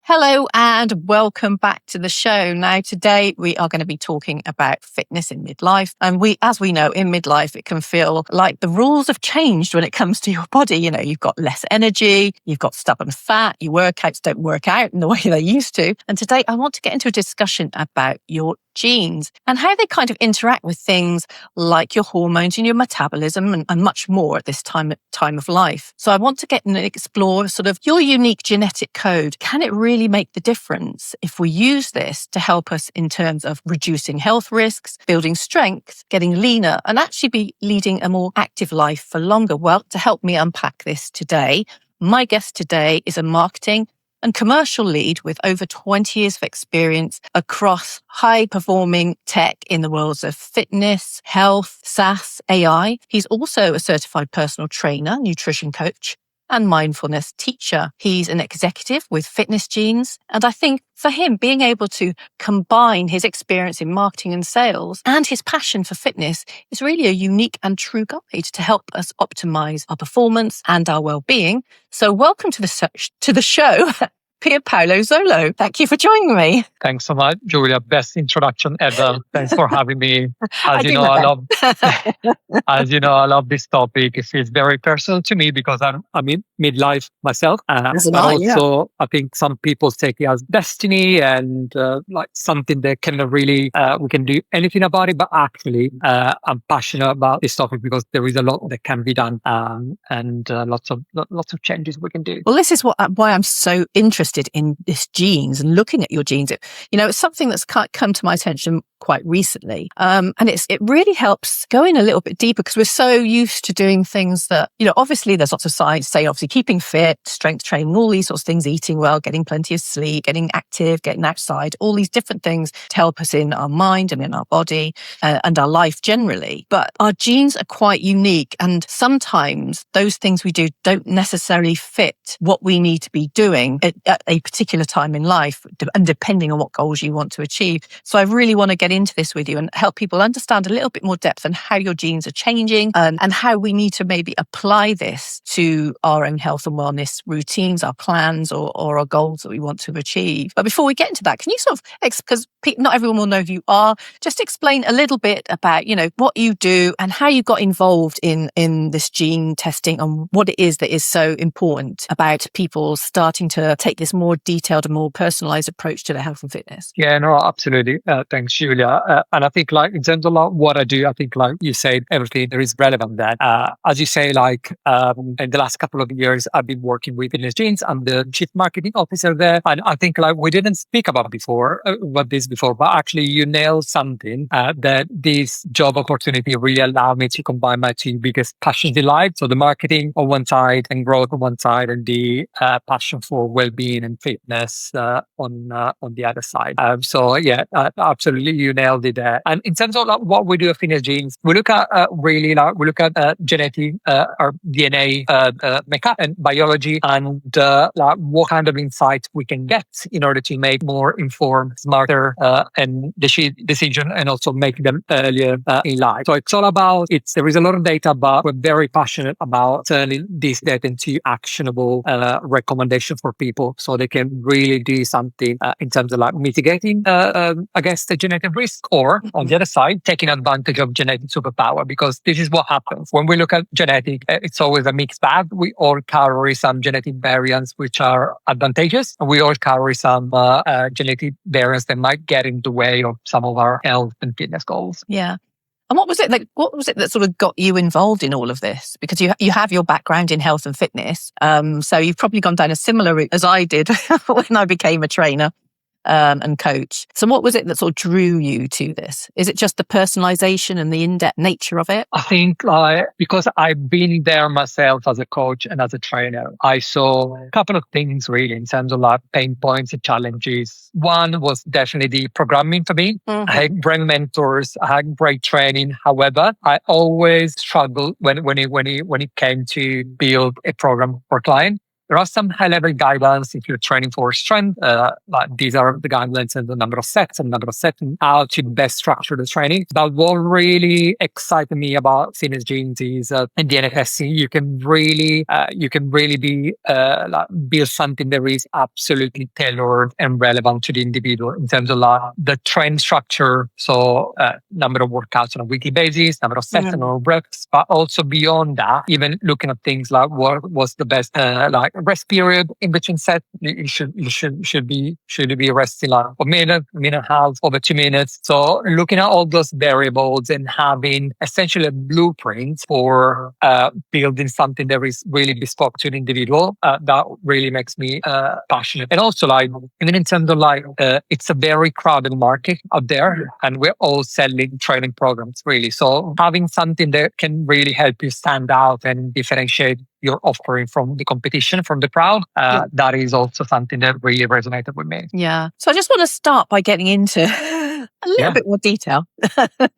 Hello and welcome back to the show. Now, today we are going to be talking about fitness in midlife. And as we know, in midlife, it can feel like the rules have changed when it comes to your body. You know, you've got less energy, you've got stubborn fat, your workouts don't work out in the way they used to. And today I want to get into a discussion about your genes and how they kind of interact with things like your hormones and your metabolism and much more at this time of life. So I want to get and explore sort of your unique genetic code. Can it really make the difference if we use this to help us in terms of reducing health risks, building strength, getting leaner, and actually be leading a more active life for longer? Well, to help me unpack this today, my guest today is a marketing and commercial lead with over 20 years of experience across high-performing tech in the worlds of fitness, health, SaaS, AI. He's also a certified personal trainer, nutrition coach, and mindfulness teacher. He's an executive with Fitness Genes. And I think for him, being able to combine his experience in marketing and sales and his passion for fitness is really a unique and true guide to help us optimize our performance and our well-being. So welcome to the show, Pierpaolo Zollo. Thank you for joining me. Thanks so much, Julia. Best introduction ever. Thanks for having me. As you know, I love this topic. It feels very personal to me because I'm in midlife myself. I think some people take it as destiny and like something that can really we can do anything about it. But actually, I'm passionate about this topic because there is a lot that can be done and lots of changes we can do. Well, this is why I'm so interested in this genes and looking at your genes. It's something that's come to my attention quite recently. And it really helps go in a little bit deeper because we're so used to doing things that, obviously there's lots of science saying obviously keeping fit, strength training, all these sorts of things, eating well, getting plenty of sleep, getting active, getting outside, all these different things to help us in our mind and in our body and our life generally. But our genes are quite unique. And sometimes those things we do don't necessarily fit what we need to be doing at a particular time in life and depending on what goals you want to achieve. So I really want to get into this with you and help people understand a little bit more depth on how your genes are changing and how we need to maybe apply this to our own health and wellness routines, our plans or our goals that we want to achieve. But before we get into that, can you sort of, because not everyone will know who you are, just explain a little bit about, what you do and how you got involved in this gene testing and what it is that is so important about people starting to take this more detailed and more personalized approach to their health and fitness? Yeah, no, absolutely. Thanks, Julia. And I think in terms of what I do, I think you said everything there is relevant that. As you say, in the last couple of years, I've been working with Fitness Genes. I'm the chief marketing officer there. And I think we didn't speak about this before, but actually you nailed something that this job opportunity really allowed me to combine my two biggest passions in life. So the marketing on one side and growth on one side and the passion for well-being and fitness on the other side. Absolutely, you nailed it there. And in terms of what we do at Fitness Genes, we look at genetic, our DNA, makeup and biology, and what kind of insights we can get in order to make more informed, smarter, and decision, and also make them earlier in life. So it's all about there is a lot of data, but we're very passionate about turning this data into actionable recommendation for people so they can really do something in terms of mitigating against the genetic risk, or on the other side, taking advantage of genetic superpower, because this is what happens. When we look at genetic, it's always a mixed bag. We all carry some genetic variants which are advantageous, and we all carry some genetic variants that might get in the way of some of our health and fitness goals. Yeah. And what was it that sort of got you involved in all of this? Because you have your background in health and fitness. So you've probably gone down a similar route as I did when I became a trainer and coach. So what was it that sort of drew you to this? Is it just the personalization and the in-depth nature of it? I think because I've been there myself as a coach and as a trainer, I saw a couple of things really in terms of pain points and challenges. One was definitely the programming for me. Mm-hmm. I had great mentors, I had great training. However, I always struggled when it came to build a program for a client. there are some high-level guidelines if you're training for strength. Like these are the guidelines and the number of sets and number of sets and how to best structure the training. But what really excited me about fitness genes is in the NFSC, you can really be like build something that is absolutely tailored and relevant to the individual in terms of like the train structure. So number of workouts on a weekly basis, number of sets and number of reps, but also beyond that, even looking at things like what was the best like rest period in between sets. You should be resting like a minute and a half, over 2 minutes. So looking at all those variables and having essentially a blueprint for building something that is really bespoke to an individual, that really makes me passionate. And also like even in terms of like it's a very crowded market out there, and we're all selling training programs really. So having something that can really help you stand out and differentiate your offering from the competition, from the crowd, that is also something that really resonated with me. Yeah. So I just want to start by getting into a little bit more detail.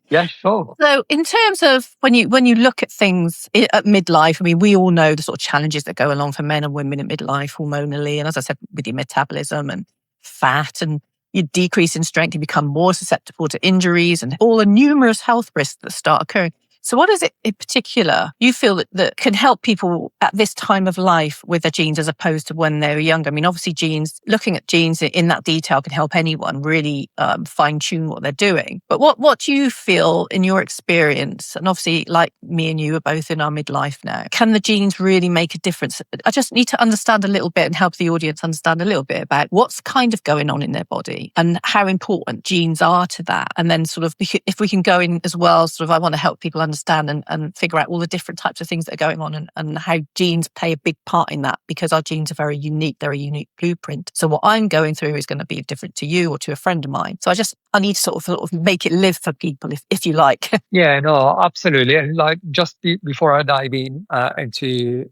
Yeah, sure. So in terms of when you look at things at midlife, I mean, we all know the sort of challenges that go along for men and women at midlife hormonally. And as I said, with your metabolism and fat and your decrease in strength, you become more susceptible to injuries and all the numerous health risks that start occurring. So what is it in particular you feel that can help people at this time of life with their genes as opposed to when they were younger? I mean, obviously looking at genes in that detail can help anyone really fine tune what they're doing. But what do you feel in your experience? And obviously, like me and you are both in our midlife now, can the genes really make a difference? I just need to understand a little bit and help the audience understand a little bit about what's kind of going on in their body and how important genes are to that. And then sort of, if we can go in as well, sort of, I want to help people understand and figure out all the different types of things that are going on and how genes play a big part in that, because our genes are very unique. They're a unique blueprint. So what I'm going through is going to be different to you or to a friend of mine. So I need to sort of make it live for people, if you like. Yeah, no, absolutely. And like just before I dive in into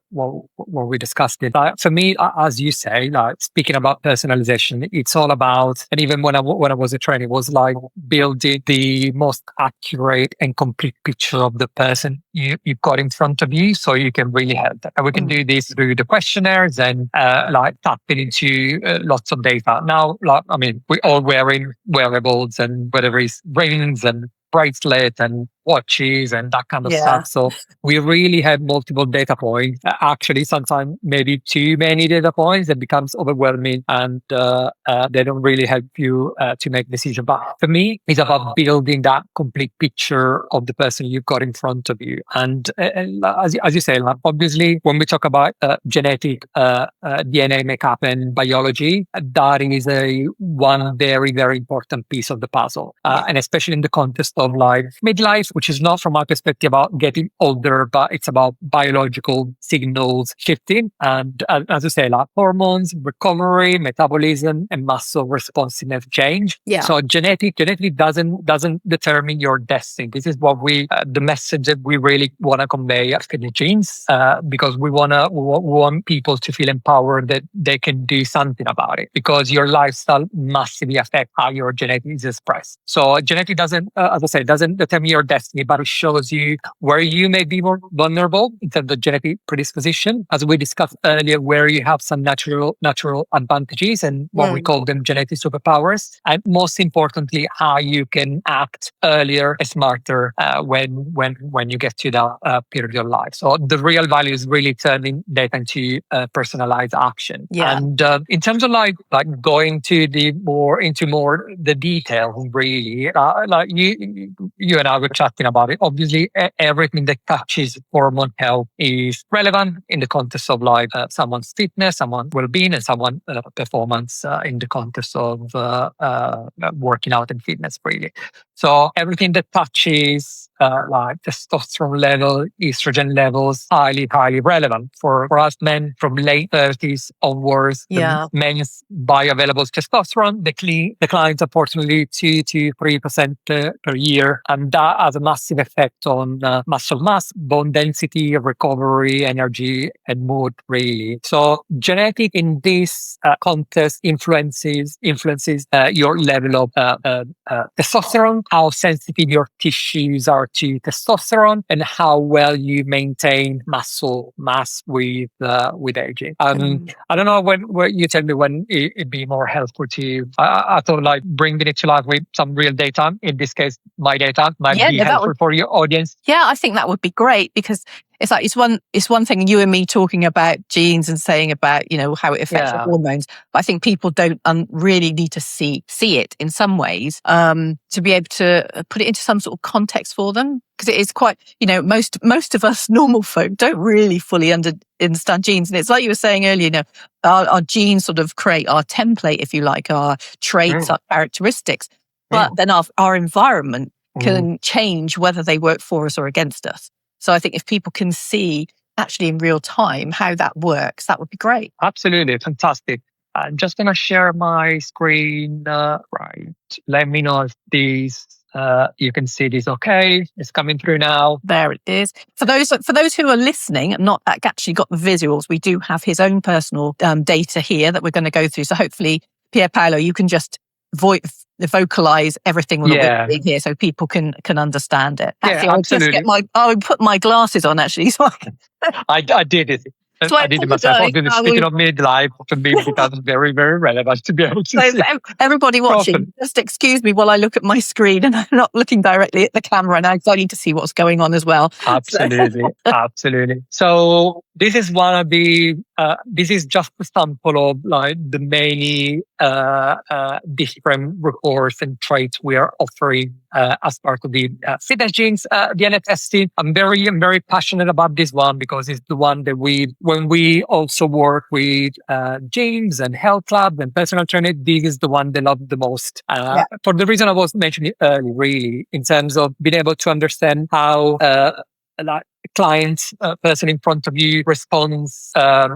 what we discussed, it, for me, as you say, like speaking about personalization, it's all about, and even when I was a trainer, it was like building the most accurate and complete picture of the person you've got in front of you, so you can really help them. And we can do this through the questionnaires and like tapping into lots of data. Now, like, I mean, we're all wearing wearables and whatever is rings and bracelet and watches and that kind of stuff. So we really have multiple data points. Actually, sometimes maybe too many data points that becomes overwhelming and they don't really help you to make decisions. But for me, it's about building that complete picture of the person you've got in front of you. And as you say, like, obviously, when we talk about genetic DNA makeup and biology, that is one very, very important piece of the puzzle. And especially in the context of like midlife, which is not from my perspective about getting older, but it's about biological signals shifting. And as I say, like hormones, recovery, metabolism, and muscle responsiveness change. Yeah. So genetically doesn't determine your destiny. This is what the message that we really want to convey at Fitness Genes, because we want people to feel empowered that they can do something about it, because your lifestyle massively affects how your genetics is expressed. So genetic doesn't, as I say, doesn't determine your destiny, but it shows you where you may be more vulnerable in terms of genetic predisposition, as we discussed earlier, where you have some natural advantages and what we call them genetic superpowers, and most importantly, how you can act earlier and smarter when you get to that period of your life. So the real value is really turning data into personalized action. Yeah. And in terms of like going to into more the details, really, like you and I were chatting about it. Obviously, everything that touches hormone health is relevant in the context of like someone's fitness, someone's well-being, and someone's performance in the context of working out and fitness, really. So everything that touches like testosterone level, estrogen levels, highly relevant for us men from late 30s onwards. Yeah. The men's bioavailable testosterone declines unfortunately 2 to 3% per year, and that has a massive effect on muscle mass, bone density, recovery, energy, and mood, really. So genetic in this context influences your level of testosterone, how sensitive your tissues are regard to testosterone and how well you maintain muscle mass with aging. I don't know when you tell me when it'd be more helpful to you. I thought like bringing it to life with some real data. In this case, my data might be no, helpful for your audience. Yeah, I think that would be great, because it's like it's one thing you and me talking about genes and saying about, you know, how it affects your hormones, but I think people don't really need to see it in some ways, to be able to put it into some sort of context for them, because it is quite, you know, most of us normal folk don't really fully understand genes, and it's like you were saying earlier, you know, our genes sort of create our template, if you like, our traits, our characteristics, but then our environment can change whether they work for us or against us. So I think if people can see actually in real time how that works, that would be great. Absolutely. Fantastic. I'm just going to share my screen. Right. Let me know if you can see this okay. It's coming through now. There it is. For those who are listening and not actually got the visuals, we do have his own personal data here that we're going to go through. So hopefully, Pierpaolo, you can just vocalize everything with a bit here so people can understand it. Actually, I'll put my glasses on actually. So I did it. So I did it myself. Speaking of midlife, for me, it becomes very, very relevant to be able to see. Everybody watching, just excuse me while I look at my screen, and I'm not looking directly at the camera now, because I need to see what's going on as well. Absolutely. Absolutely. So this is one of the, this is just a sample of like the many different reports and traits we are offering as part of the fitness genes DNA testing. I'm very passionate about this one, because it's the one that when we also work with gyms and health clubs and personal training, this is the one they love the most. For the reason I was mentioning earlier, really, in terms of being able to understand how like client, person in front of you responds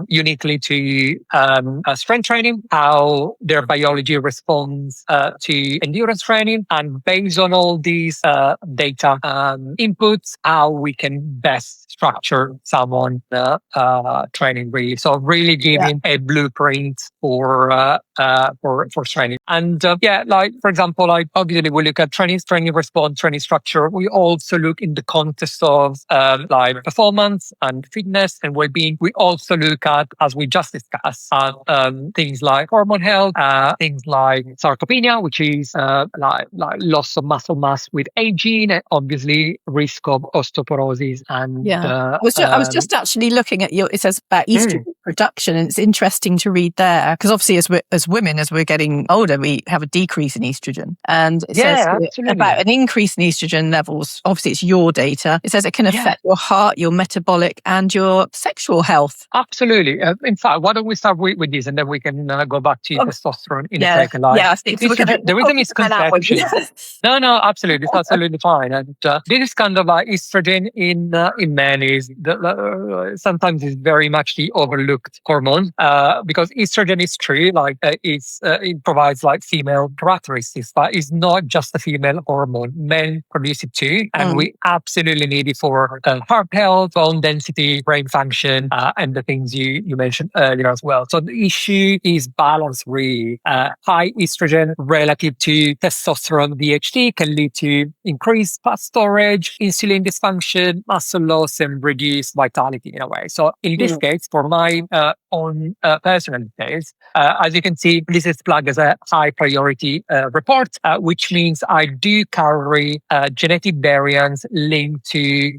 uniquely to strength training, how their biology responds to endurance training, and based on all these data inputs, how we can best structure someone training really. So really giving a blueprint for training. And like for example, like obviously we look at training response, training structure. We also look in the context of like performance and fitness and well-being. We also look at, as we just discussed, things like hormone health, things like sarcopenia, which is like loss of muscle mass with aging, and obviously risk of osteoporosis. And I was just actually looking at it says about estrogen production, and it's interesting to read there, because obviously as women, as we're getting older, we have a decrease in estrogen, and it says about an increase in estrogen levels. Obviously, it's your data. It says it can affect your heart, your metabolic, and your sexual health. Absolutely. In fact, why don't we start with this, and then we can go back to testosterone in a second. I think there is a misconception. No, absolutely, it's absolutely fine. And this is kind of like estrogen in men is sometimes is very much the overlooked hormone, because estrogen is true, like it provides like female characteristics, but it's not just a female hormone. Men produce it too, and we absolutely need it for heart health, bone density, brain function, and the things you mentioned earlier as well. So the issue is balance, really. High estrogen relative to testosterone DHT can lead to increased fat storage, insulin dysfunction, muscle loss, and reduced vitality in a way. So in this case, for my own personal case, as you can see, this is flagged as a high priority report, which means I do carry genetic variants linked to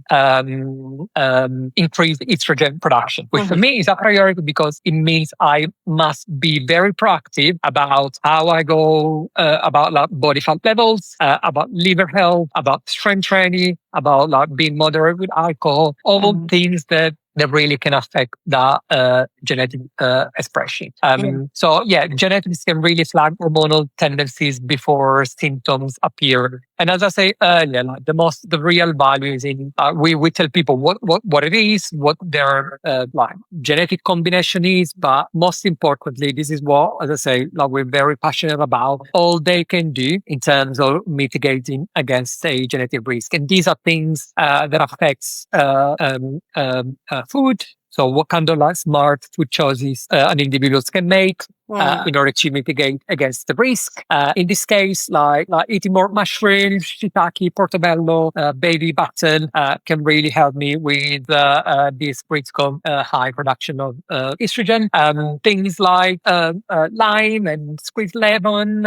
increased estrogen production, which for me is a priority, because it means I must be very proactive about how I go about like body fat levels, about liver health, about strength training, about like being moderate with alcohol, all things that really can affect the genetic expression. So genetics can really flag hormonal tendencies before symptoms appear. And as I say earlier, like the real value is in we tell people what it is, what their like genetic combination is, but most importantly, this is what, as I say, like we're very passionate about, all they can do in terms of mitigating against a genetic risk. And these are things that affects food. So what kind of like smart food choices an individual can make, in order to mitigate against the risk. In this case, like eating more mushrooms, shiitake, portobello, baby button can really help me with this critical high production of estrogen. Things like lime and squeezed lemon,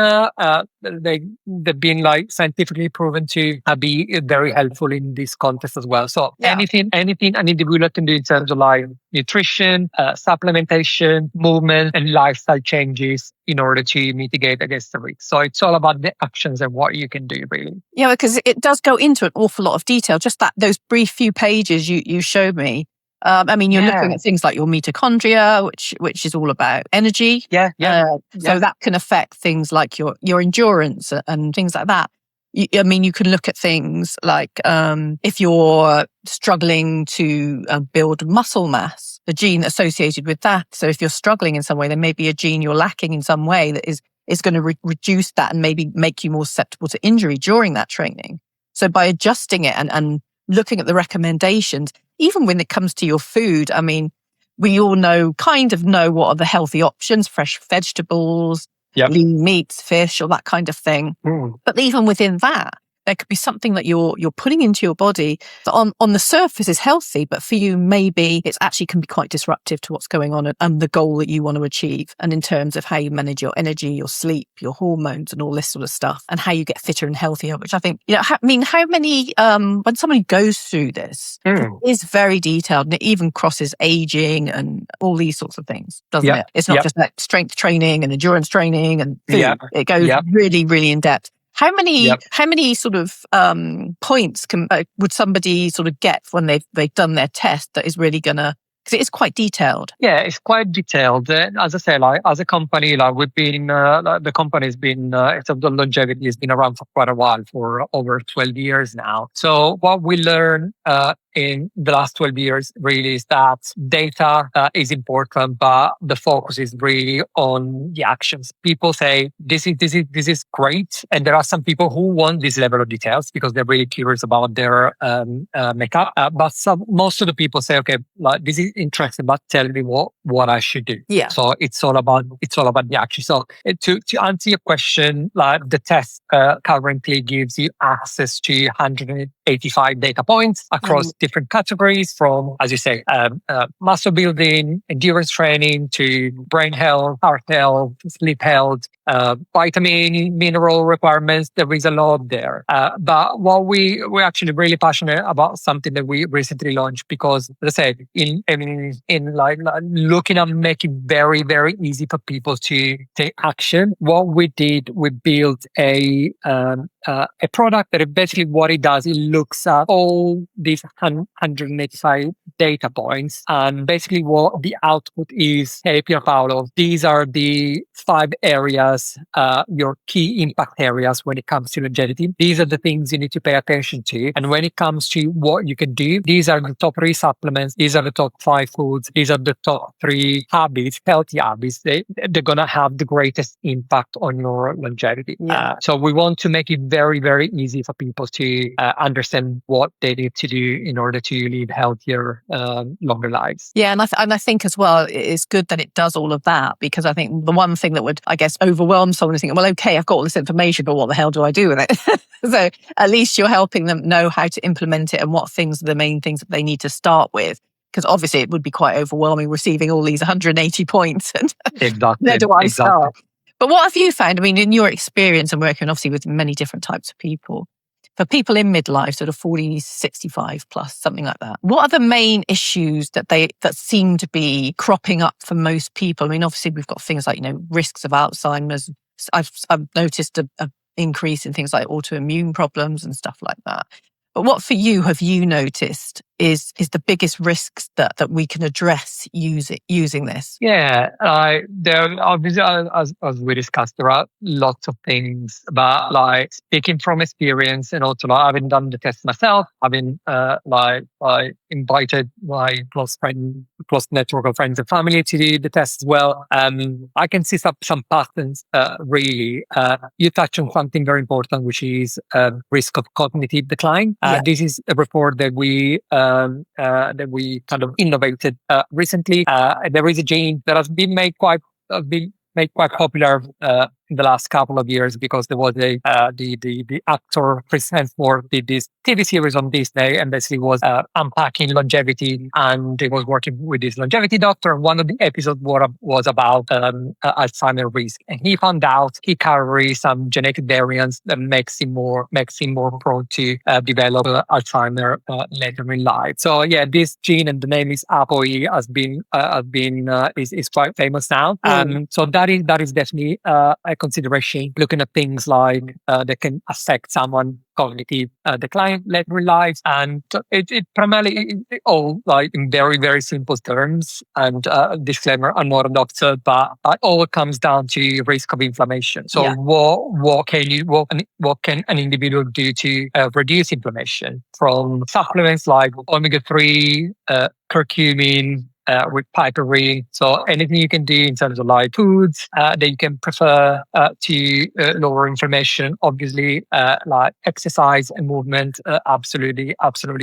they've been like scientifically proven to be very helpful in this context as well. So anything an individual can do in terms of like nutrition, supplementation, movement, and lifestyle changes in order to mitigate against the risk. So it's all about the actions and what you can do, really. Yeah, because it does go into an awful lot of detail. Just those brief few pages you showed me. I mean, you're looking at things like your mitochondria, which is all about energy. So that can affect things like your endurance and things like that. I mean, you can look at things like if you're struggling to build muscle mass, the gene associated with that. So if you're struggling in some way, there may be a gene you're lacking in some way that is going to reduce that and maybe make you more susceptible to injury during that training. So by adjusting it and looking at the recommendations, even when it comes to your food, I mean, we all kind of know what are the healthy options: fresh vegetables, lean meats, fish, or that kind of thing. But even within that, there could be something that you're putting into your body that on the surface is healthy, but for you, maybe it's actually can be quite disruptive to what's going on and the goal that you want to achieve. And in terms of how you manage your energy, your sleep, your hormones, and all this sort of stuff, and how you get fitter and healthier, which I think, how many, when somebody goes through this, it is very detailed, and it even crosses aging and all these sorts of things, doesn't it? It's not just like strength training and endurance training and food. It goes really, really in depth. How many sort of points would somebody sort of get when they've done their test that is really gonna? Because it is quite detailed. Yeah, it's quite detailed. As I say, like as a company, like we've been, the company's been, in terms of longevity, has been around for quite a while, for over 12 years now. So what we learned in the last 12 years really is that data is important, but the focus is really on the actions. People say this is great, and there are some people who want this level of details because they're really curious about their makeup. But most of the people say, okay, like this is interesting, but tell me what I should do. So it's all about the action. So to answer your question, like the test currently gives you access to 185 data points across different categories, from, as you say, muscle building, endurance training, to brain health, heart health, sleep health, vitamin, mineral requirements. There is a lot there. But what we're actually really passionate about something that we recently launched, because, let's say, in like looking at making very, very easy for people to take action, what we did, we built a product that basically what it does, it looks at all these 185 data points, and basically what the output is: hey, Pierpaolo, these are the 5 areas, your key impact areas when it comes to longevity. These are the things you need to pay attention to. And when it comes to what you can do, these are the top 3 supplements, these are the top 5 foods, these are the top 3 habits, healthy habits. They're going to have the greatest impact on your longevity. So we want to make it very, very easy for people to understand what they need to do in order to live healthier, longer lives. Yeah, and I think as well, it's good that it does all of that, because I think the one thing that would, I guess, overwhelm someone is thinking, well, okay, I've got all this information, but what the hell do I do with it? So at least you're helping them know how to implement it and what things are the main things that they need to start with. Because obviously it would be quite overwhelming receiving all these 180 points. And where do I start? But what have you found? I mean, in your experience and working obviously with many different types of people, for people in midlife, sort of 40, 65 plus, something like that, what are the main issues that seem to be cropping up for most people? I mean, obviously we've got things like, risks of Alzheimer's. I've noticed a increase in things like autoimmune problems and stuff like that. But what for you have you noticed is the biggest risks that we can address using this? Yeah, there obviously, as we discussed, there are lots of things, but like speaking from experience, and also like, having done the test myself, having I invited my close network of friends and family to do the test as well. I can see some patterns. Really, you touch on something very important, which is risk of cognitive decline. This is a report that we kind of innovated recently. There is a gene that has been made quite popular in the last couple of years because there was the actor Chris Hemsworth did this TV series on Disney and basically was unpacking longevity, and he was working with this longevity doctor. And one of the episodes was about Alzheimer risk, and he found out he carries some genetic variants that makes him more prone to develop Alzheimer later in life. So yeah, this gene, and the name is ApoE, is quite famous now. So that is definitely a consideration. Looking at things like that can affect someone cognitive decline later in life, and it primarily all like in very very simple terms. And disclaimer: I'm not a doctor, but it all comes down to risk of inflammation. So what can an individual do to reduce inflammation? From supplements like omega-3, curcumin, with piperine. So anything you can do in terms of like foods that you can prefer to lower inflammation. Obviously, like exercise and movement, absolutely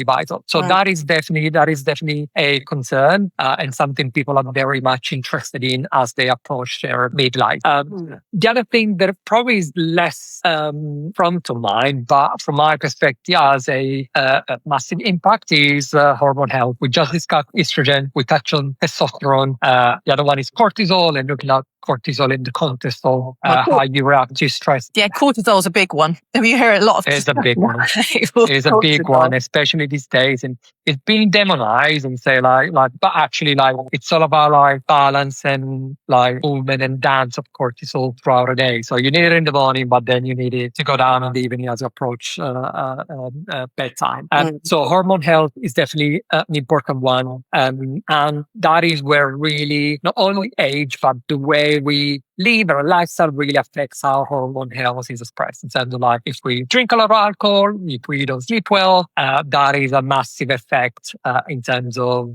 vital. So that is definitely a concern and something people are very much interested in as they approach their midlife. The other thing that probably is less front of mind, but from my perspective, has a massive impact is hormone health. We just discussed estrogen. We touched on testosterone. The other one is cortisol, and looking at cortisol in the context of how you react to stress. Yeah, cortisol is a big one. You hear a lot of. It's a big one. It's a big one, especially these days, and it's being demonized and say like, but actually like it's all about like balance and like movement and dance of cortisol throughout the day. So you need it in the morning, but then you need it to go down in the evening as you approach bedtime. So hormone health is definitely an important one, and that is where really not only age but the way we live, our lifestyle really affects how hormone health is expressed. In terms of like, if we drink a lot of alcohol, if we don't sleep well, that is a massive effect in terms of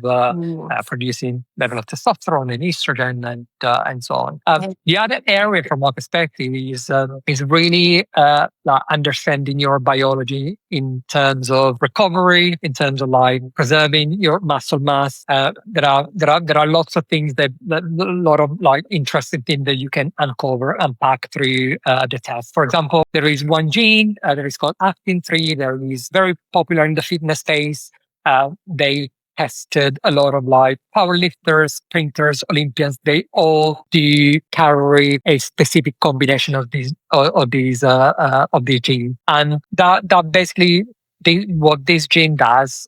producing level of testosterone and estrogen and so on. The other area from my perspective is really like understanding your biology in terms of recovery, in terms of like preserving your muscle mass. There are lots of things that a lot of like interesting things that you can uncover, unpack through the test. For example, there is one gene that is called actin-3 that is very popular in the fitness space. They tested a lot of like powerlifters, sprinters, Olympians. They all do carry a specific combination of these genes, and that basically what this gene does,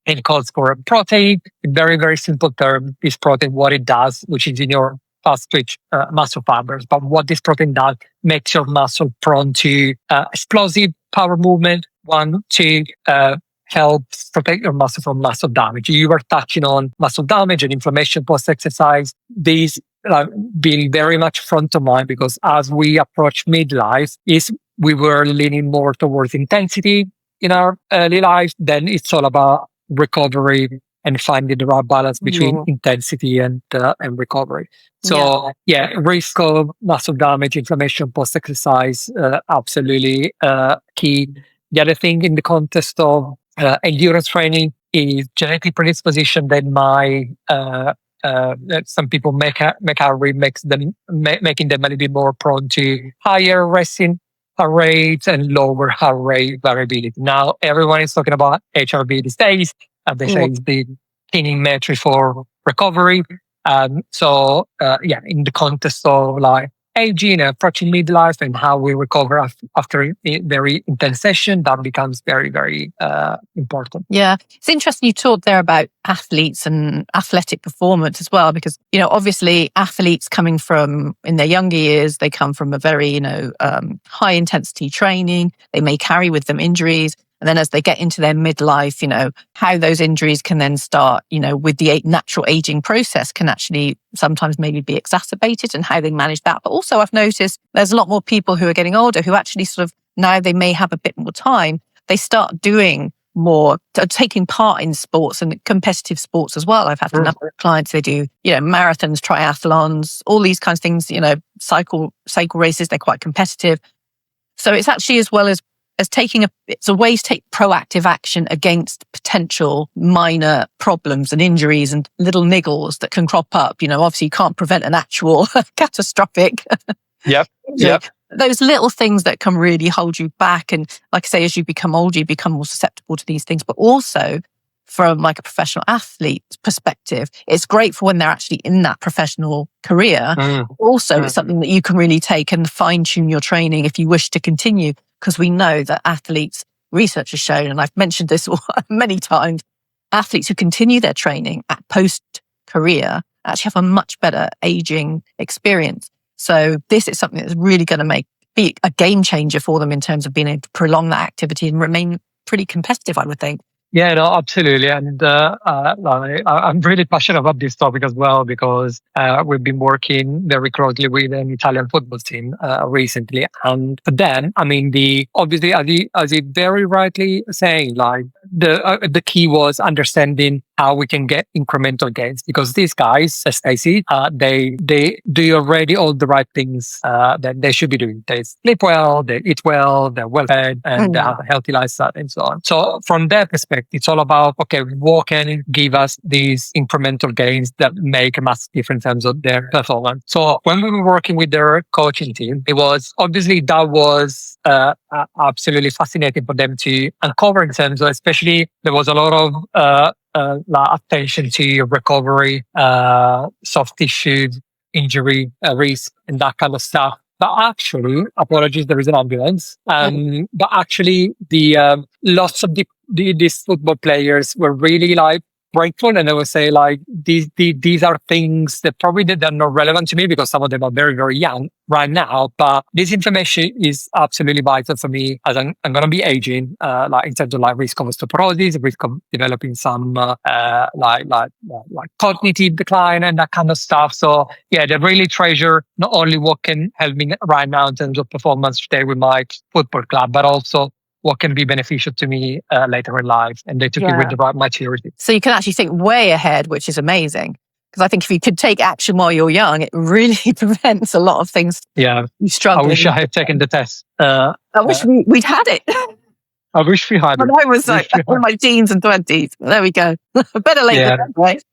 it calls for a protein. In very, very simple term, this protein, what it does, which is in your fast twitch muscle fibers. But what this protein does makes your muscle prone to explosive power movement. One, two, helps protect your muscle from muscle damage. You were touching on muscle damage and inflammation post-exercise. These being very much front of mind because as we approach midlife, we were leaning more towards intensity in our early life. Then it's all about recovery and finding the right balance between intensity and recovery. So risk of muscle damage, inflammation post-exercise, absolutely key. The other thing in the context of endurance training is genetic predisposition that some people making them a little bit more prone to higher resting heart rate and lower heart rate variability. Now everyone is talking about HRV these days. They say it's the key metric for recovery. In the context of like aging and approaching midlife and how we recover after a very intense session, that becomes very, very important. Yeah. It's interesting you talked there about athletes and athletic performance as well, because, obviously athletes coming from in their younger years, they come from a very, high intensity training. They may carry with them injuries. And then as they get into their midlife, how those injuries can then start, with the natural aging process can actually sometimes maybe be exacerbated and how they manage that. But also I've noticed there's a lot more people who are getting older who actually sort of, now they may have a bit more time, they start doing more, taking part in sports and competitive sports as well. I've had a number of clients, they do, marathons, triathlons, all these kinds of things, cycle races, they're quite competitive. So it's actually as well as it's a way to take proactive action against potential minor problems and injuries and little niggles that can crop up. Obviously you can't prevent an actual catastrophic Yep. injury. Yep. Those little things that can really hold you back. And like I say, as you become older, you become more susceptible to these things. But also from like a professional athlete's perspective, it's great for when they're actually in that professional career. Also, it's something that you can really take and fine tune your training if you wish to continue. Because we know that athletes, research has shown, and I've mentioned this many times, athletes who continue their training at post-career actually have a much better aging experience. So this is something that's really going to be a game changer for them in terms of being able to prolong that activity and remain pretty competitive, I would think. Yeah, no, absolutely. And I'm really passionate about this topic as well because we've been working very closely with an Italian football team recently. And then, obviously, as you very rightly saying, like the key was understanding how we can get incremental gains because these guys, as I see, they do already all the right things that they should be doing. They sleep well, they eat well, they're well fed, and they have a healthy lifestyle and so on. So from their perspective, it's all about, okay, what can give us these incremental gains that make a massive difference in terms of their performance. So when we were working with their coaching team, it was obviously that was absolutely fascinating for them to uncover in terms of, especially there was a lot of attention to recovery, soft tissue, injury risk, and that kind of stuff. But actually, apologies, there is an ambulance. But actually, the lots of these football players were really like grateful, and I would say like these are things that probably they're not relevant to me because some of them are very, very young right now. But this information is absolutely vital for me as I'm going to be aging, like in terms of like risk of osteoporosis, risk of developing some like cognitive decline and that kind of stuff. So yeah, they really treasure not only what can help me right now in terms of performance today with my football club, but also what can be beneficial to me later in life, and they took it with the right maturity. So you can actually think way ahead, which is amazing. Because I think if you could take action while you're young, it really prevents a lot of things. Yeah, you struggle. I wish I had taken the test. I wish we'd had it. I wish we had it. When I was like in my teens and 20s. There we go. Better late than never, right?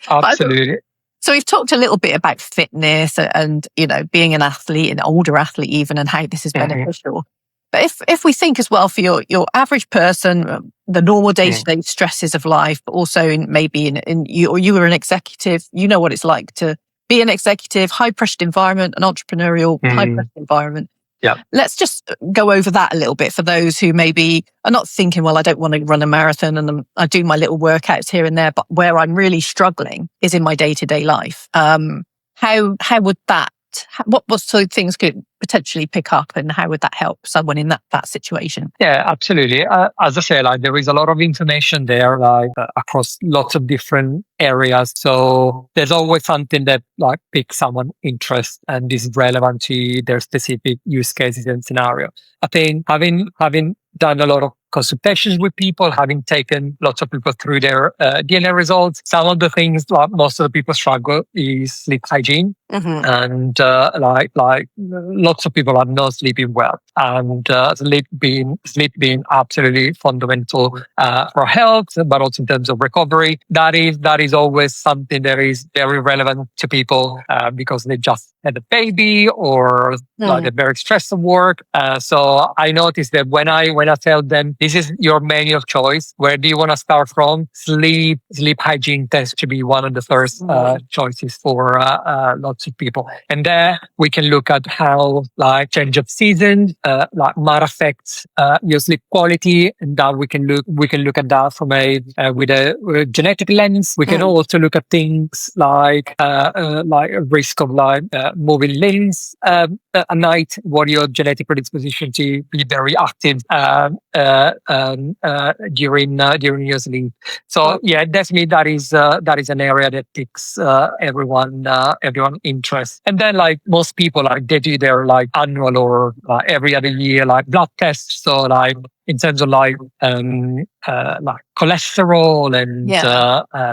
Absolutely. So we've talked a little bit about fitness and being an athlete, an older athlete even, and how this is beneficial. But if we think as well for your average person, the normal day-to-day stresses of life, but also maybe in you were an executive, you know what it's like to be an executive, high-pressured environment, an entrepreneurial high-pressured environment. Yeah. Let's just go over that a little bit for those who maybe are not thinking, well, I don't want to run a marathon and I do my little workouts here and there, but where I'm really struggling is in my day-to-day life. How would that, what sort of things could potentially pick up and how would that help someone in that situation? Yeah, absolutely. As I say, like there is a lot of information there, like across lots of different areas. So there's always something that like piques someone's interest and is relevant to their specific use cases and scenario. I think having done a lot of consultations with people, having taken lots of people through their DNA results, some of the things like most of the people struggle is sleep hygiene, and like lots of people are not sleeping well, and sleep being absolutely fundamental for health, but also in terms of recovery. That is always something that is very relevant to people because they just had a baby or like they're very stressed at work. So I noticed that when I tell them this is your menu of choice, where do you want to start from? Sleep hygiene tends to be one of the first choices for lots of people. And there we can look at how like change of season might affect your sleep quality, and that we can look at that from with a genetic lens. We can also look at things like risk of moving limbs at night, what your genetic predisposition to be very active during your sleep. So yeah, definitely that is an area that piques everyone interest. And then like most people, like they do their like annual or every other year like blood tests. So like in terms of like cholesterol and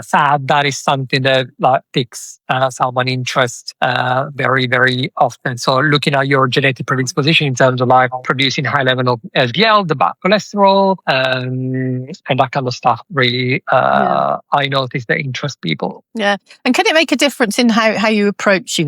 fat, that is something that like piques someone interest very, very often. So looking at your genetic predisposition in terms of like producing high level of LDL, the bad cholesterol, and that kind of stuff really, I notice that interest people. Yeah. And can it make a difference in how you approach,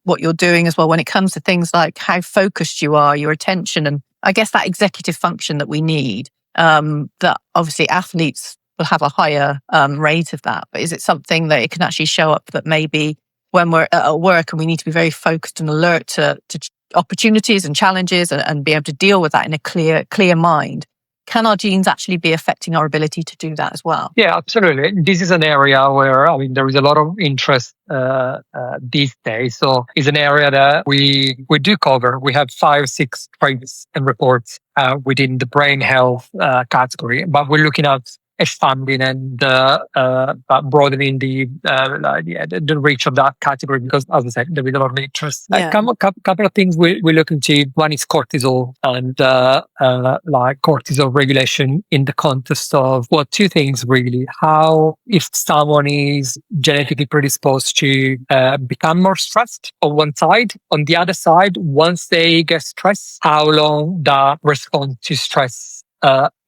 what you're doing as well when it comes to things like how focused you are, your attention, and I guess that executive function that we need, that obviously athletes will have a higher rate of that. But is it something that it can actually show up that maybe when we're at work and we need to be very focused and alert to opportunities and challenges and be able to deal with that in a clear mind? Can our genes actually be affecting our ability to do that as well? Yeah, absolutely. This is an area where, there is a lot of interest these days. So it's an area that we do cover. We have 5, 6 traits and reports within the brain health category, but we're looking at expanding and broadening the reach of that category because, as I said, there is a lot of interest. A couple of things we look into. One is cortisol and like cortisol regulation in the context of two things really. How, if someone is genetically predisposed to become more stressed on one side, on the other side, once they get stressed, how long that response to stress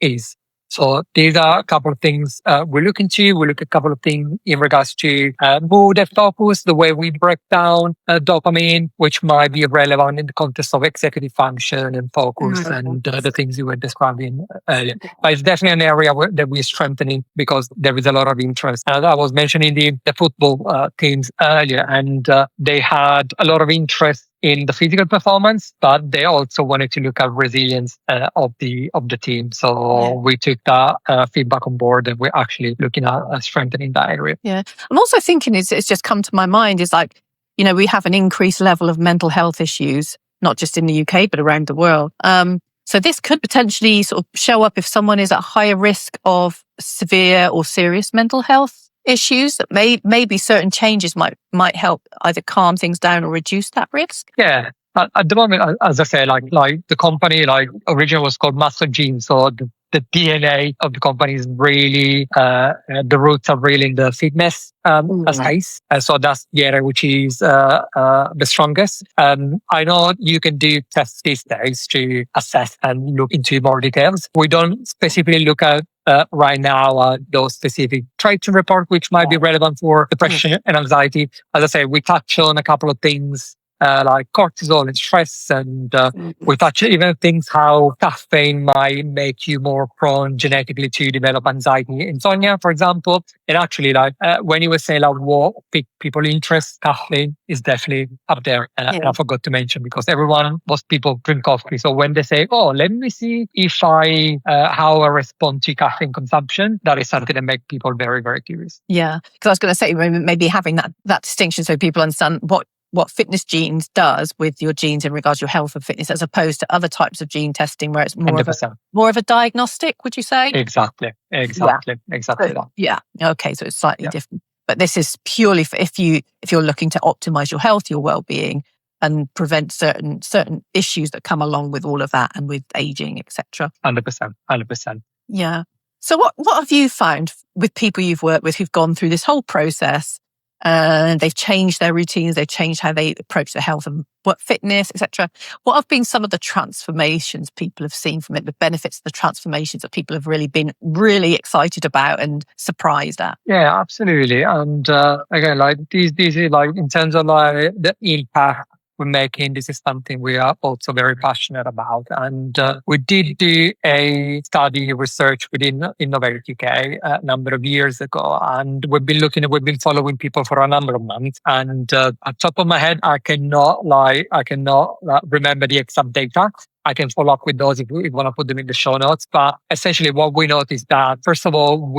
is. So these are a couple of things we look into. We look at a couple of things in regards to mood and focus, the way we break down dopamine, which might be relevant in the context of executive function and focus and the things you were describing earlier. But it's definitely an area that we're strengthening because there is a lot of interest. I was mentioning the football teams earlier, and they had a lot of interest in the physical performance, but they also wanted to look at resilience of the team. So we took that feedback on board, and we're actually looking at strengthening that area. Yeah, I'm also thinking it's just come to my mind is like, we have an increased level of mental health issues, not just in the UK but around the world. So this could potentially sort of show up if someone is at higher risk of severe or serious mental health issues, that maybe certain changes might help either calm things down or reduce that risk. Yeah. At the moment, as I say, like the company, originally was called Master Gene. So the DNA of the company is really, the roots are really in the fitness space. So that's the area which is the strongest. I know you can do tests these days to assess and look into more details. We don't specifically look at right now those specific traits and report, which might be relevant for depression and anxiety. As I say, we touch on a couple of things like cortisol and stress, and we touch even things how caffeine might make you more prone genetically to develop anxiety, insomnia, for example. And actually, when you were saying what pick people interest, caffeine is definitely up there. And I forgot to mention because most people drink coffee. So when they say, "Oh, let me see if how I respond to caffeine consumption," that is something that makes people very, very curious. Yeah, because I was going to say maybe having that distinction so people understand what fitness genes does with your genes in regards to your health and fitness, as opposed to other types of gene testing where it's more of a diagnostic, would you say? Exactly that. Yeah. Okay, so it's slightly different. But this is purely for if you're looking to optimize your health, your well-being, and prevent certain issues that come along with all of that and with aging, etc. 100%. Yeah. So what have you found with people you've worked with who've gone through this whole process? And they've changed their routines, they've changed how they approach their health and what fitness, etc. What have been some of the transformations people have seen from it, the benefits of the transformations that people have really been really excited about and surprised at? Yeah, absolutely. And again, these is in terms of the impact we're making, this is something we are also very passionate about. And we did do a study research within Innovate UK a number of years ago, and we've been following people for a number of months. And at top of my head, I cannot remember the exact data. I can follow up with those if you want to put them in the show notes. But essentially what we noticed that, first of all,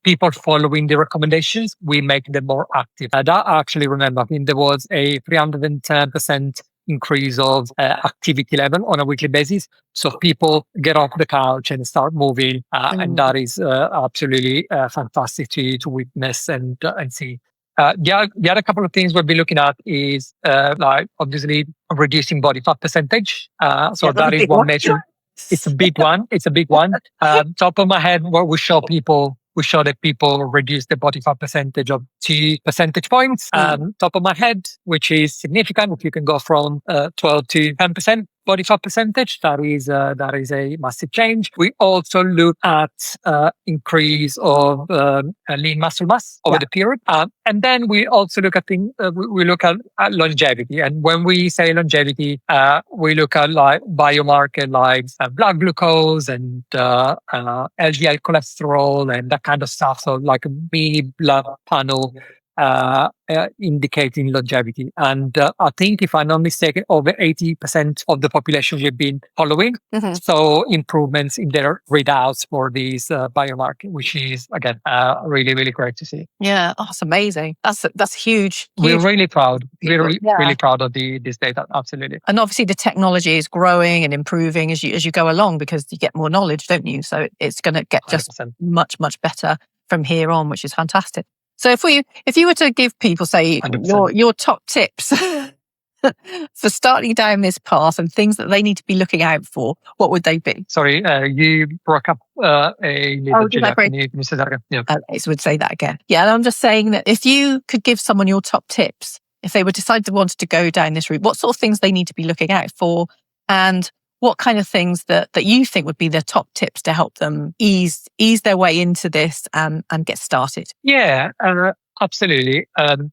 people following the recommendations, we make them more active. That I actually remember, I think there was a 310% increase of activity level on a weekly basis. So people get off the couch and start moving. And that is absolutely fantastic to witness and see. The other couple of things we'll be looking at is obviously reducing body fat percentage. So that is one measure. It's a big one. It's a big one. Top of my head, what we show that people reduce the body fat percentage of 2 percentage points. Top of my head, which is significant. If you can go from 12 to 10% body fat percentage, that is a massive change. We also look at increase of lean muscle mass over the period, and then we also look at we look at longevity. And when we say longevity, we look at like biomarker like blood glucose and LDL cholesterol and that kind of stuff. So like a mini blood panel indicating longevity. And I think, if I'm not mistaken, over 80% of the population we've been following. So improvements in their readouts for these biomarkers, which is, again, really, really great to see. Yeah, that's amazing. That's huge. We're really proud. We're really proud of this data. Absolutely. And obviously the technology is growing and improving as you go along, because you get more knowledge, don't you? So it's going to get just 100%. much, much better from here on, which is fantastic. So if you were to give people, say, 100%. your top tips for starting down this path and things that they need to be looking out for, what would they be? Sorry, you broke up a little. Did I break? Can you say that again? Yeah. Okay, so we'd say that again. Yeah, and I'm just saying that if you could give someone your top tips, if they would decide to want to go down this route, what sort of things they need to be looking out for, and what kind of things that you think would be the top tips to help them ease their way into this and get started? Yeah, absolutely.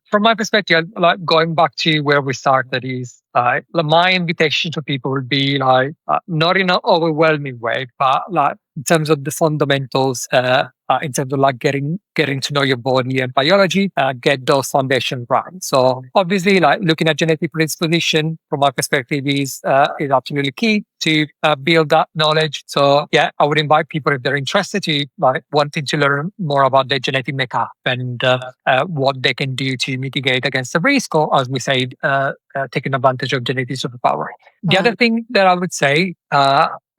From my perspective, like going back to where we started, is my invitation to people would be like not in an overwhelming way, but like in terms of the fundamentals, in terms of like getting to know your body and biology, get those foundations right. So obviously, like looking at genetic predisposition from my perspective is absolutely key to build that knowledge. So yeah, I would invite people, if they're interested, to like wanting to learn more about their genetic makeup and what they can do to mitigate against the risk, or as we say, taking advantage of genetic superpower. The other thing that I would say,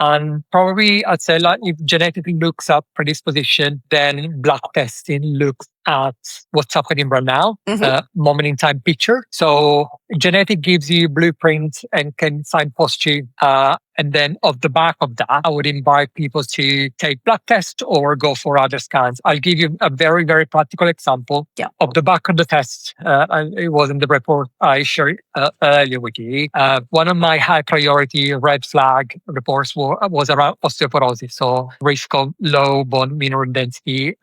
and probably I'd say, like, if genetically looks up predisposition, then blood testing looks at what's happening right now, moment in time picture. So genetic gives you blueprints and can signpost you. And then off the back of that, I would invite people to take blood tests or go for other scans. I'll give you a very, very practical example. Off the back of the test, and it was in the report I shared earlier with you. One of my high priority red flag reports was around osteoporosis, so risk of low bone mineral density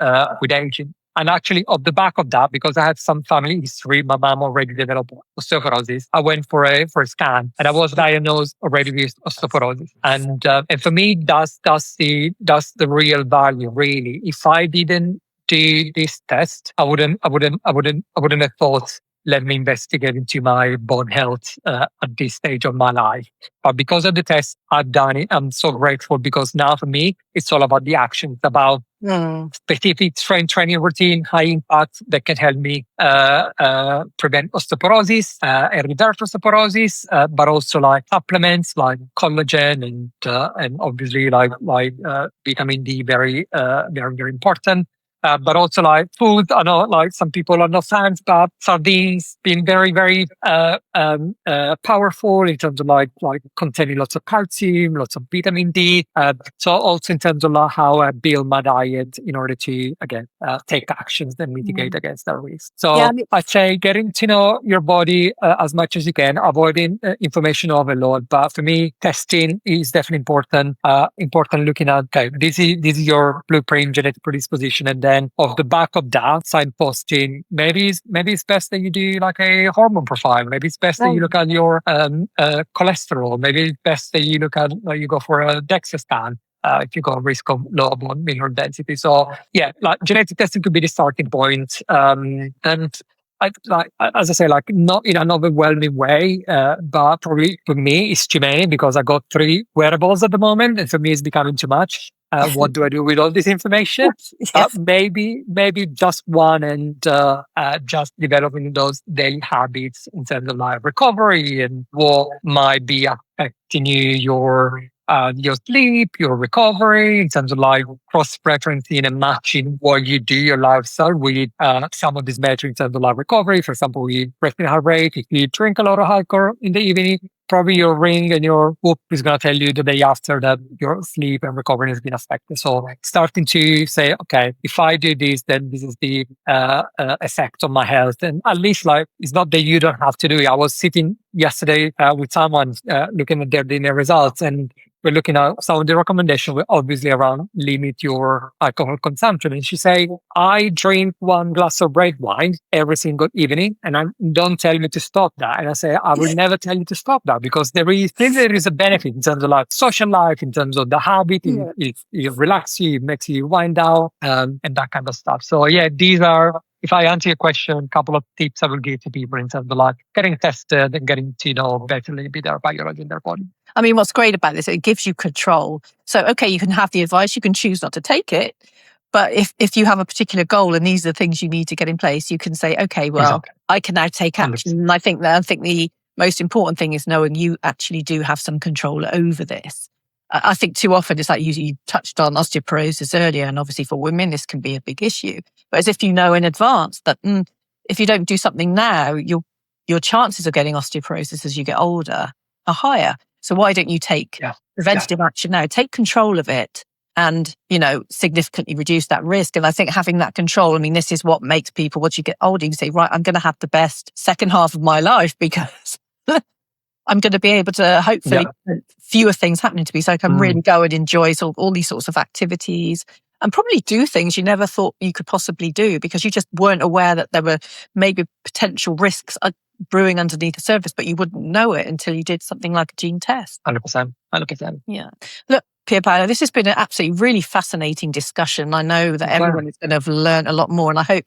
with aging. And actually, off the back of that, because I had some family history, my mom already developed osteoporosis. I went for a scan, and I was diagnosed already with osteoporosis. And for me, that's the real value, really. If I didn't do this test, I wouldn't have thought, let me investigate into my bone health at this stage of my life. But because of the test, I've done it. I'm so grateful, because now for me, it's all about the action. It's about specific strength training routine, high impact, that can help me prevent osteoporosis and reverse osteoporosis, but also like supplements like collagen and obviously like vitamin D, very, very important. But also like food. I know like some people are not fans, but sardines being very, very powerful in terms of like containing lots of calcium, lots of vitamin D. So also in terms of like how I build my diet in order to, again, take actions that mitigate against that risk. So I'd say getting to know your body as much as you can, avoiding information overload. But for me, testing is definitely important. Important looking at, okay, this is your blueprint, genetic predisposition, and then off the back of that, signposting, maybe it's best that you do like a hormone profile. Maybe it's best that you look at your cholesterol. Maybe it's best that you look at, you go for a DEXA scan if you got risk of low bone mineral density. So yeah, like genetic testing could be the starting point. And as I say, like not in an overwhelming way, but probably for me it's too many, because I got 3 wearables at the moment, and for me it's becoming too much. What do I do with all this information? Maybe just one, and just developing those daily habits in terms of like recovery and what might be affecting your sleep, your recovery, in terms of like cross-referencing and matching what you do, your lifestyle, with some of these metrics in terms of like recovery. For example, with resting heart rate, if you drink a lot of alcohol in the evening, probably your ring and your whoop is going to tell you the day after that your sleep and recovery has been affected. So starting to say, okay, if I do this, then this is the effect on my health. And at least like, it's not that you don't have to do it. I was sitting yesterday with someone looking at their dinner results, and we're looking at some of the recommendations were obviously around limit your alcohol consumption. And she said, I drink 1 glass of red wine every single evening, and I don't tell me to stop that. And I say, I will never tell you to stop that, because there is a benefit in terms of like social life, in terms of the habit, it relaxes you, it makes you wind down, and that kind of stuff. So yeah, these are, if I answer your question, a couple of tips I will give to people in terms of like getting tested and getting to know better a little bit their biology in their body. I mean, what's great about this, it gives you control. So, okay, you can have the advice, you can choose not to take it. But if you have a particular goal and these are the things you need to get in place, you can say, okay, well, exactly. I can now take action. 100%. And I think the most important thing is knowing you actually do have some control over this. I think too often it's like you touched on osteoporosis earlier, and obviously for women, this can be a big issue. But as if you know in advance that if you don't do something now, your chances of getting osteoporosis as you get older are higher. So why don't you take preventative action now? Take control of it and, significantly reduce that risk. And I think having that control, I mean, this is what makes people, once you get older, you say, right, I'm going to have the best second half of my life because I'm going to be able to hopefully fewer things happening to me. So I can really go and enjoy all these sorts of activities and probably do things you never thought you could possibly do because you just weren't aware that there were maybe potential risks brewing underneath the surface, but you wouldn't know it until you did something like a gene test. 100%. Yeah. Look, Pierpaolo, this has been an absolutely really fascinating discussion. I know that everyone is going to have learned a lot more, and I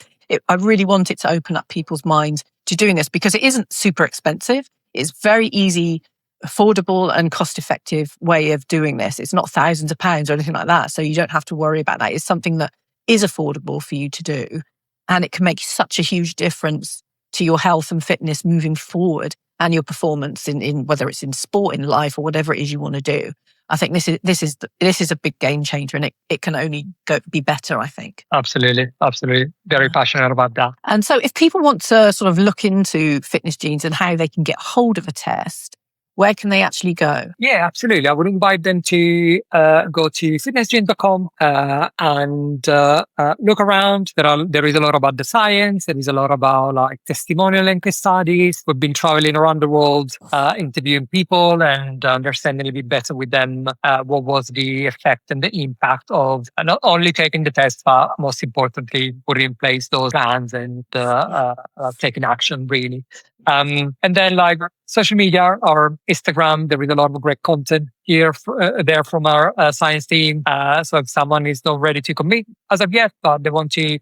really want it to open up people's minds to doing this because it isn't super expensive. It's very easy, affordable and cost-effective way of doing this. It's not thousands of pounds or anything like that. So you don't have to worry about that. It's something that is affordable for you to do. And it can make such a huge difference to your health and fitness moving forward and your performance in whether it's in sport, in life, or whatever it is you want to do. I think this is a big game changer, and it can only be better, I think. Absolutely. Very passionate about that. And so if people want to sort of look into fitness genes and how they can get hold of a test, where can they actually go? Yeah, absolutely. I would invite them to go to fitnessgenes.com and look around. There is a lot about the science. There is a lot about like testimonial and case studies. We've been traveling around the world, interviewing people and understanding a little bit better with them what was the effect and the impact of not only taking the test, but most importantly, putting in place those plans and taking action, really. And then like social media or Instagram, there is a lot of great content there from our science team. So if someone is not ready to commit as of yet, but they want to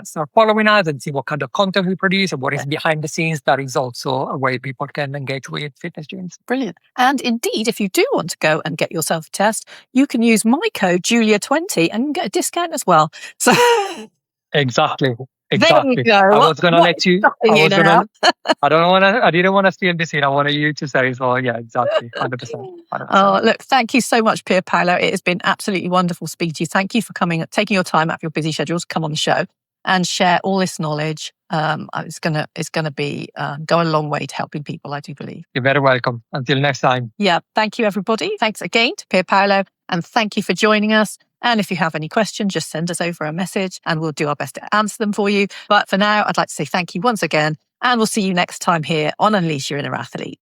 start following us and see what kind of content we produce and what is behind the scenes, that is also a way people can engage with Fitness Genes. Brilliant. And indeed, if you do want to go and get yourself a test, you can use my code Julia20 and get a discount as well. So Exactly. There you go. I was going to let you. I didn't want to steal this in. I wanted you to say so. Yeah, exactly. 100%. Oh, look, thank you so much, Pierpaolo. It has been absolutely wonderful speaking to you. Thank you for taking your time out of your busy schedule to come on the show and share all this knowledge. It's gonna be go a long way to helping people, I do believe. You're very welcome. Until next time. Yeah, thank you, everybody. Thanks again to Pierpaolo, and thank you for joining us. And if you have any questions, just send us over a message and we'll do our best to answer them for you. But for now, I'd like to say thank you once again, and we'll see you next time here on Unleash Your Inner Athlete.